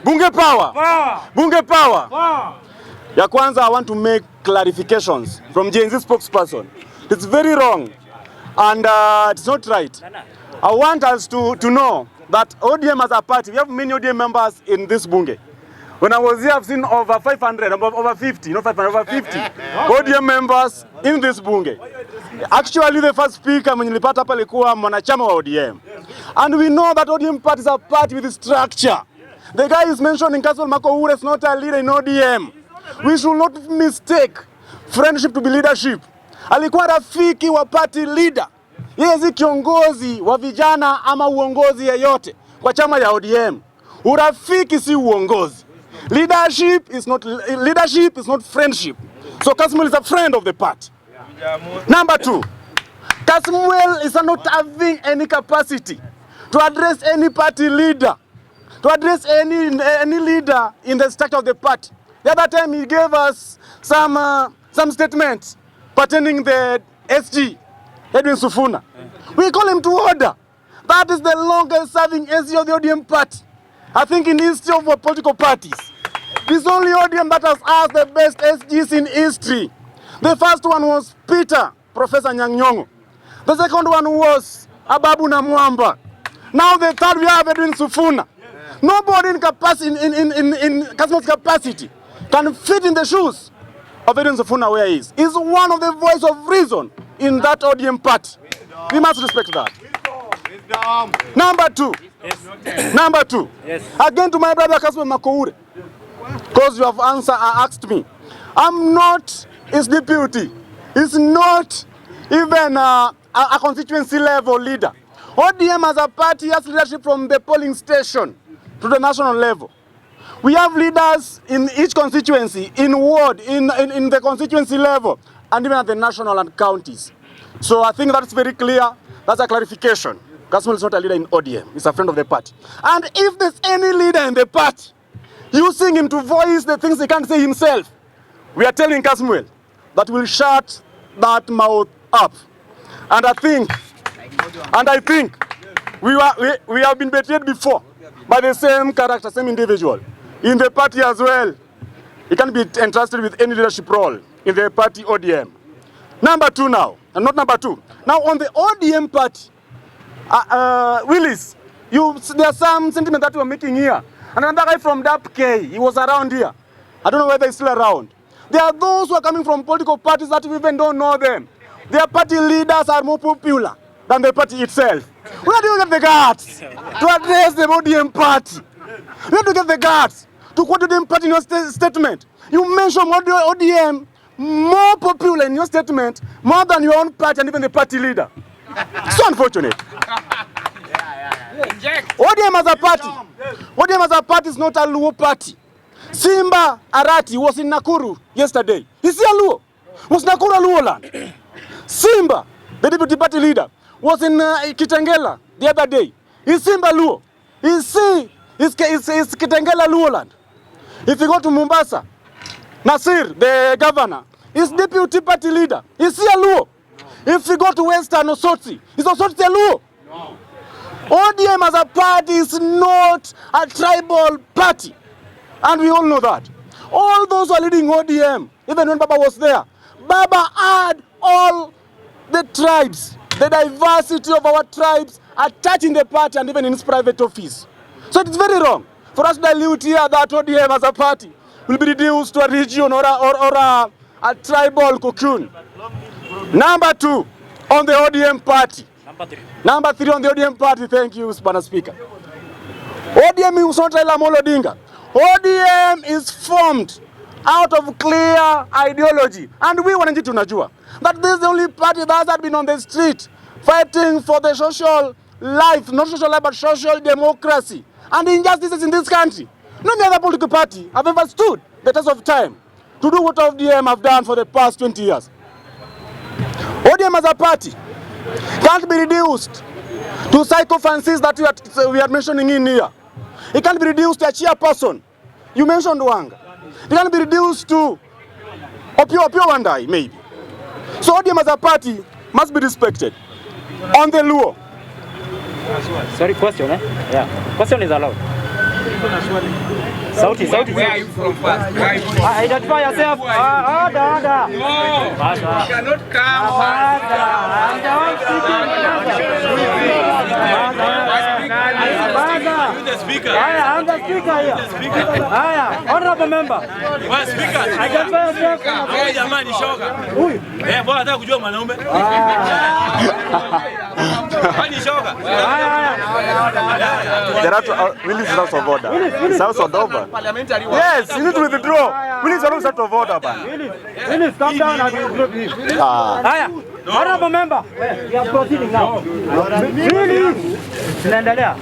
Bunge power. Bunge power. Ya kwanza, I want to make clarifications from Gen Z spokesperson. It's very wrong and it's not right. I want us to know that ODM as a party, we have many ODM members in this bunge. When I was here, I've seen over 500, over 50, not 500, over 50 ODM members in this bunge. Actually, the first speaker mwenye nilipata hapa alikuwa mwanachama wa ODM. And we know that ODM party is a party with structure. The guy is mentioning Kasmuel is not a leader in ODM. We should not mistake friendship to be leadership. Alikuwa rafiki wa party leader. Yeye si kiongozi wa vijana ama uongozi yeyote kwa chama ya ODM. Urafiki si uongozi. Leadership is not friendship. So Kasmuel is a friend of the party. Number two, Kasmuel is not having any capacity to address any party leader, to address any leader in the structure of the party. The other time he gave us some statements pertaining the SG, Edwin Sifuna. We call him to order. That is the longest serving SG of the ODM party, I think, in the history of political parties. This only ODM that has asked the best SGs in history. The first one was Peter, Professor Nyang'nyong'o. The second one was Ababu Namwamba. Now the third we have Edwin Sifuna. Nobody in Kasmuel's capacity can fit in the shoes of Edwin Sifuna where he is. He's one of the voice of reason in that ODM party. We must respect that. Number two. Yes. Number two. Yes. Again to my brother Kasmuel Makwiny, because you have asked me. I'm not his deputy. He's not even a constituency level leader. ODM as a party has leadership from the polling station to the national level. We have leaders in each constituency, in ward, in the constituency level, and even at the national and counties. So I think that's very clear. That's a clarification. Kasmuel is not a leader in ODM. He's a friend of the party. And if there's any leader in the party using him to voice the things he can't say himself, we are telling Kasmuel that we'll shut that mouth up. And I think we have been betrayed before by the same character, same individual. In the party as well, he can be entrusted with any leadership role in the party ODM. Number two now, and not number two. Now on the ODM party, Willis, there's some sentiment that you are making here. And another guy from DAPK, he was around here. I don't know whether he's still around. There are those who are coming from political parties that we even don't know them. Their party leaders are more popular than the party itself. Where do you get the guts to address the ODM party? Where do you get the guts to quote the ODM party in your statement? You mentioned ODM more popular in your statement, more than your own party and even the party leader. So unfortunate. ODM as a party is not a Luo party. Simba Arati was in Nakuru yesterday. Is he a Luo? Was Nakuru a Luo land? Simba, the deputy party leader, was in Kitengela the other day. Is Simba Luo? Is Kitengela Luo land? If you go to Mombasa, Nasir, the governor, is deputy party leader. Is he a Luo? If you go to Western Osotsi, is Osotsi a Luo? No. ODM as a party is not a tribal party. And we all know that. All those who are leading ODM, even when Baba was there, Baba had all the tribes, the diversity of our tribes attached in the party and even in his private office. So it's very wrong for us to dilute here that ODM as a party will be reduced to a region or a tribal cocoon. Number two, on the ODM party. Number three on the ODM party, thank you, Mr. Speaker. ODM is not RAILA odinga. ODM is formed out of clear ideology. And we wanted to know that this is the only party that has been on the street fighting for the social life, not social life, but social democracy and injustices in this country. No other political party have ever stood the test of time to do what ODM have done for the past 20 years. ODM as a party can't be reduced to sycophancies that we are mentioning in here. It can't be reduced to a chairperson. You mentioned Wanga. It can't be reduced to Opio Wandai, maybe. So ODM as a party must be respected. On the Luo. Sorry, question, eh? Yeah. Question is allowed. Sauti. Where are you from first? Identify yourself. Order. No, you cannot come. I'm the speaker here. Honorable member. Wewe speaker. Identify yourself. Wewe jamani shoga. Huyu. Bora nataka kujua mwanaume. Kwani shoga? There are Willis is out of order. It's out of order. Yes, you need to withdraw. Willis is out of order, man. Willis, come down and group him. Honorable member, we are proceeding now. Willis, tunaendelea.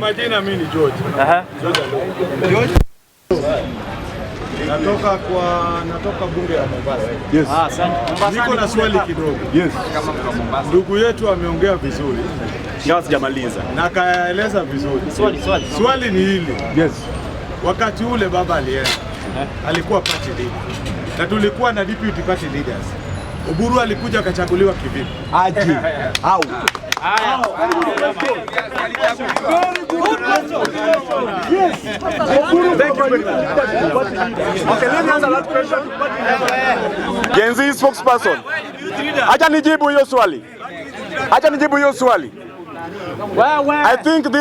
Majina mimi ni George. George. Natoka bunge la Mombasa. Yes. Niko na swali kidogo. Yes. Ndugu yetu ameongea vizuri. Ingawa sijamaliza. Na kaeleza vizuri. Swali ni hili. Yes. Wakati ule baba alienda. Alikuwa party leader. Na tulikuwa na deputy party leaders. Uhuru alikuja akachaguliwa kivipi? Aje. Au. Yes. Thank you very much. Okay, let me answer that question. Gen Z spokesperson. Acha nijibu hiyo swali. I think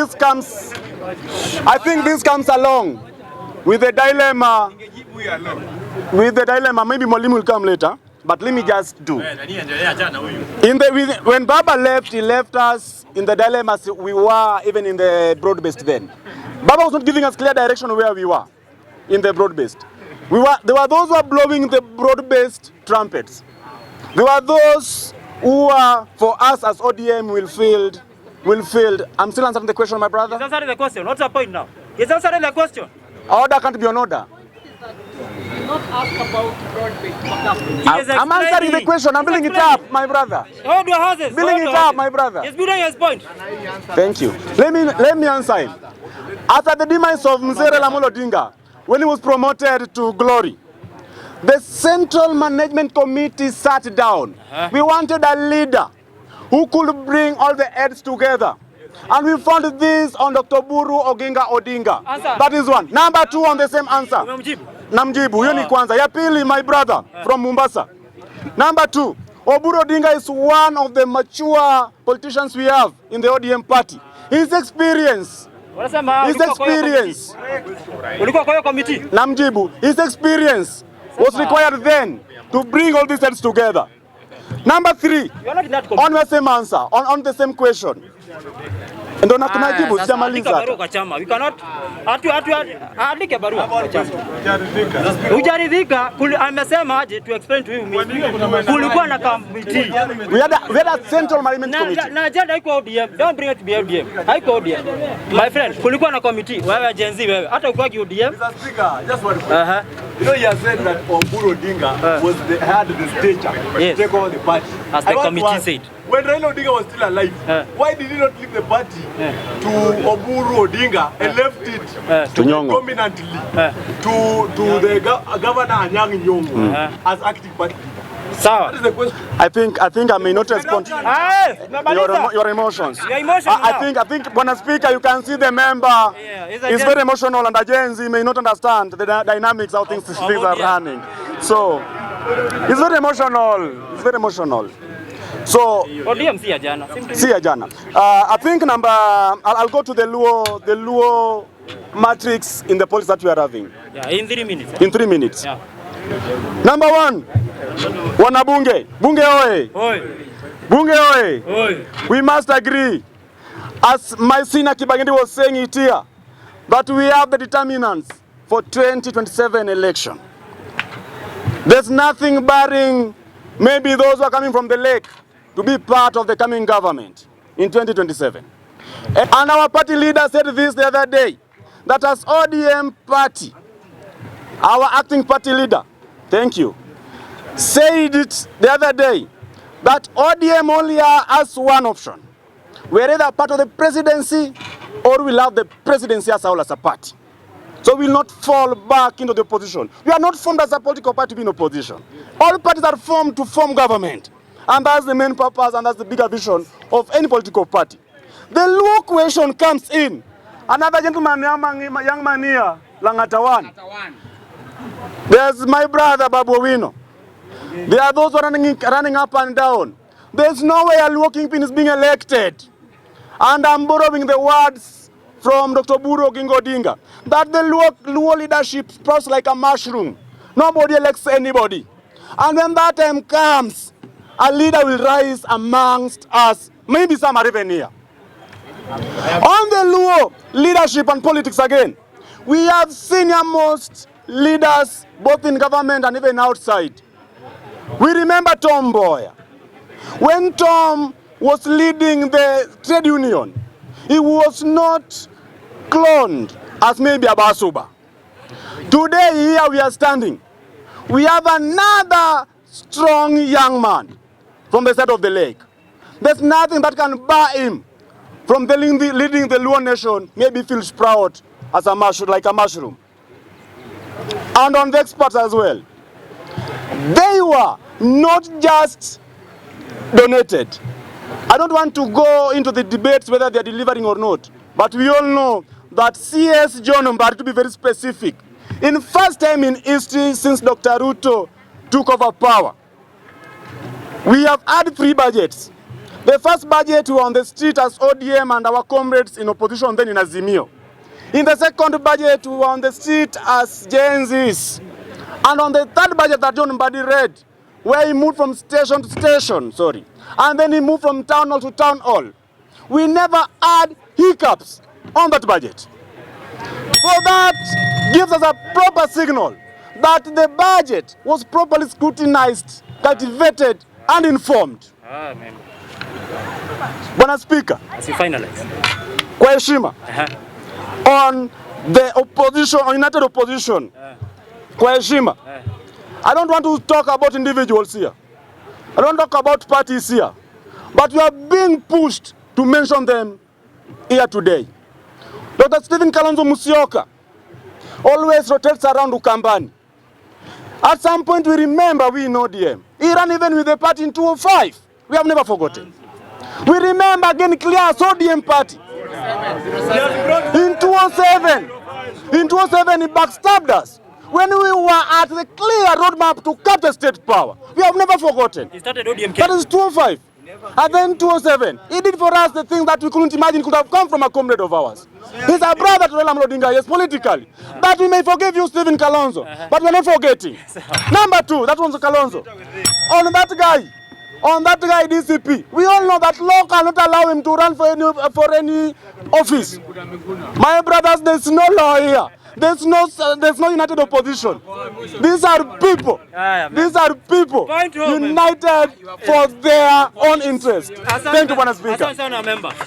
this comes along with the dilemma. Maybe Mwalimu will come later. But let me just do. When Baba left, he left us in the dilemma we were even in the broad-based then. Baba was not giving us clear direction where we were in the broad-based. There were those who were blowing the broad-based trumpets. There were those who were, for us as ODM, will field. I'm still answering the question, my brother. He's answering the question. What's the point now? He's answering the question. Order can't be on order. Not ask about broad-based. I'm answering the question. I'm building it up, my brother. Hold your horses. Building it up, my brother. He's building his point. Thank you. Let me answer him. After the demise of Mzee Raila Odinga, when he was promoted to glory, the Central Management Committee sat down. We wanted a leader who could bring all the heads together. And we found this on Dr. Buru Oginga Odinga. Answer. That is one. Number two on the same answer. Namjibu, hiyo ni kwanza. Ya pili, my brother from Mombasa. Number two, Oburu Odinga is one of the mature politicians we have in the ODM party. His experience. Namjibu, his experience was required then to bring all these heads together. Number three, on the same answer, on the same question. Ndio na tunajibu sijamaliza. We cannot andike barua kwa chama. Hujaridhika, amesema aje to explain to you. Kulikuwa na committee. We had a central management committee. Na agenda haiko ODM. Don't bring it to ODM. Haiko ODM. My friend, kulikuwa na committee. Wewe Gen Z wewe. Hata ukiwa ODM. Mr. Speaker, just one question. You know, you have said that Oburu Odinga had the stature to take over the party. As the committee said. When Raila Odinga was still alive, why did he not leave the party to Oburu Odinga and left it dominantly to the governor Anyang' Nyong'o as acting party leader? Sawa. That is the question. I think I may not respond to your emotions. You're emotional. I think Bwana Speaker, you can see the member is very emotional, and Gen Z may not understand the dynamics how things are running. So it's very emotional. So ODM si ya jana. I think I'll go to the Luo matrix in the polls that we are having. Yeah, in 3 minutes. In 3 minutes. Yeah. Number one, wanabunge. Bunge oye. Bunge oye. We must agree, as my senior Kibagendi was saying it here, that we have the determinants for 2027 election. There's nothing barring maybe those who are coming from the lake to be part of the coming government in 2027. And our party leader said this the other day, that as ODM party, our acting party leader, thank you, said it the other day, that ODM only has one option. We're either part of the presidency or we'll have the presidency as a party. So we will not fall back into the opposition. We are not formed as a political party to be in opposition. All parties are formed to form government. And that's the main purpose and that's the bigger vision of any political party. The Luo question comes in Another gentleman, young man here, Langatawan. There's my brother, Babu Wino. There are those running up and down. There's no way a Luo Kingpin is being elected. And I'm borrowing the words from Dr. Buru Odinga, that the Luo leadership sprouts like a mushroom. Nobody elects anybody. And when that time comes, a leader will rise amongst us. Maybe some are even here. On the Luo leadership and politics again, we have senior-most leaders both in government and even outside. We remember Tom Mboya. When Tom was leading the trade union, he was not cloned as maybe Abasuba. Today here we are standing. We have another strong young man from the side of the lake. There's nothing that can bar him from leading the Luo nation, maybe feel proud as a mushroom, like a mushroom. And on the experts as well. They were not just donated. I don't want to go into the debates whether they're delivering or not, but we all know that CS John Mbari, to be very specific, in first time in history since Dr. Ruto took over power, we have had 3 budgets. The first budget, we were on the street as ODM and our comrades in opposition, then in Azimio. In the second budget, we were on the street as Gen Zs. And on the third budget that John Mbadi read, where he moved from station to station, and then he moved from town hall to town hall, we never had hiccups on that budget. So that gives us a proper signal that the budget was properly scrutinized, cultivated, and informed. Amen. Bwana Speaker, As you finalize. kwa heshima, on the opposition, on united opposition, kwa heshima, I don't want to talk about individuals here. I don't talk about parties here. But we are being pushed to mention them here today. Dr. Stephen Kalonzo Musyoka always rotates around Ukambani. At some point we remember we in ODM. He ran even with the party in 2005. We have never forgotten. We remember again clear as ODM party. In 2007, he backstabbed us. When we were at the clear roadmap to capture state power. We have never forgotten. He started ODM. That is 2005. And then 2007, he did for us the thing that we couldn't imagine could have come from a comrade of ours. He's a brother to RAILA Odinga, yes, politically. But we may forgive you, Stephen Kalonzo. But we're not forgetting. Number 2, that one's Kalonzo. On that guy, DCP, we all know that law cannot allow him to run for any office. My brothers, there's no law here. There's no united opposition. These are people. These are people united for their own interest. Thank you, Bwana Speaker.